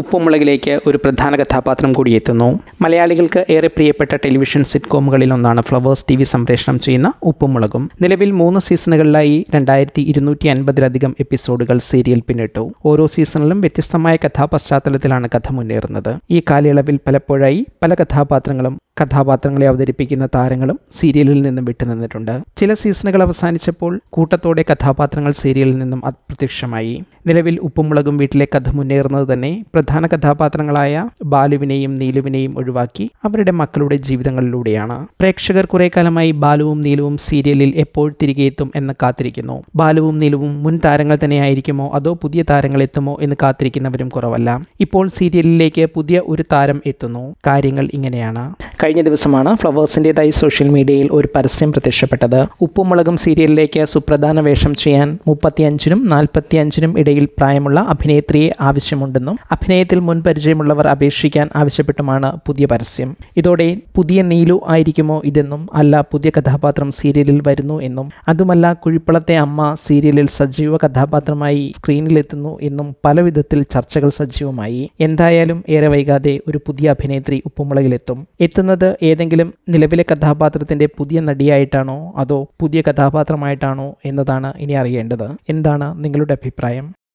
ഉപ്പുമുളകിലേക്ക് ഒരു പ്രധാന കഥാപാത്രം കൂടി എത്തുന്നു. മലയാളികൾക്ക് ഏറെ പ്രിയപ്പെട്ട ടെലിവിഷൻ സിറ്റ്കോമുകളിലൊന്നാണ് ഫ്ലവേഴ്സ് TV സംപ്രേഷണം ചെയ്യുന്ന ഉപ്പുമുളകും. നിലവിൽ 3 സീസണുകളിലായി 2250-ലധികം എപ്പിസോഡുകൾ സീരിയൽ പിന്നിട്ടു. ഓരോ സീസണിലും വ്യത്യസ്തമായ കഥാപശ്ചാത്തലത്തിലാണ് കഥ മുന്നേറുന്നത്. ഈ കാലയളവിൽ പലപ്പോഴായി പല കഥാപാത്രങ്ങളെ അവതരിപ്പിക്കുന്ന താരങ്ങളും സീരിയലിൽ നിന്നും വിട്ടുനിന്നിട്ടുണ്ട്. ചില സീസണുകൾ അവസാനിച്ചപ്പോൾ കൂട്ടത്തോടെ കഥാപാത്രങ്ങൾ സീരിയലിൽ നിന്നും അപ്രത്യക്ഷമായി. നിലവിൽ ഉപ്പുമുളകും വീട്ടിലെ കഥ മുന്നേറുന്നത് തന്നെ പ്രധാന കഥാപാത്രങ്ങളായ ബാലുവിനെയും നീലുവിനെയും ഒഴിവാക്കി അവരുടെ മക്കളുടെ ജീവിതങ്ങളിലൂടെയാണ്. പ്രേക്ഷകർ കുറെ കാലമായി ബാലുവും നീലുവും സീരിയലിൽ എപ്പോൾ തിരികെ എത്തും എന്ന് കാത്തിരിക്കുന്നു. ബാലുവും നീലുവും മുൻ താരങ്ങൾ തന്നെയായിരിക്കുമോ അതോ പുതിയ താരങ്ങൾ എത്തുമോ എന്ന് കാത്തിരിക്കുന്നവരും കുറവല്ല. ഇപ്പോൾ സീരിയലിലേക്ക് പുതിയ ഒരു താരം എത്തുന്നു. കാര്യങ്ങൾ ഇങ്ങനെയാണ്. കഴിഞ്ഞ ദിവസമാണ് ഫ്ലവേഴ്സിൻ്റെതായി സോഷ്യൽ മീഡിയയിൽ ഒരു പരസ്യം പ്രത്യക്ഷപ്പെട്ടത്. ഉപ്പുമുളകും സീരിയലിലേക്ക് സുപ്രധാന വേഷം ചെയ്യാൻ 35-നും 45-നും ഇടയിൽ പ്രായമുള്ള അഭിനേത്രിയെ ആവശ്യമുണ്ടെന്നും അഭിനയത്തിൽ മുൻപരിചയമുള്ളവർ അപേക്ഷിക്കാൻ ആവശ്യപ്പെട്ടുമാണ് പുതിയ പരസ്യം. ഇതോടെ പുതിയ നീലു ആയിരിക്കുമോ ഇതെന്നും അല്ല പുതിയ കഥാപാത്രം സീരിയലിൽ വരുന്നു എന്നും അതുമല്ല കുഴിപ്പളത്തെ അമ്മ സീരിയലിൽ സജീവ കഥാപാത്രമായി സ്ക്രീനിലെത്തുന്നു എന്നും പല വിധത്തിൽ ചർച്ചകൾ സജീവമായി. എന്തായാലും ഏറെ വൈകാതെ ഒരു പുതിയ അഭിനേത്രി ഉപ്പുമുളകിലെത്തും. എത്തുന്നത് ഏതെങ്കിലും നിലവിലെ കഥാപാത്രത്തിന്റെ പുതിയ നടിയായിട്ടാണോ അതോ പുതിയ കഥാപാത്രമായിട്ടാണോ എന്നതാണ് ഇനി അറിയേണ്ടത്. എന്താണ് നിങ്ങളുടെ അഭിപ്രായം?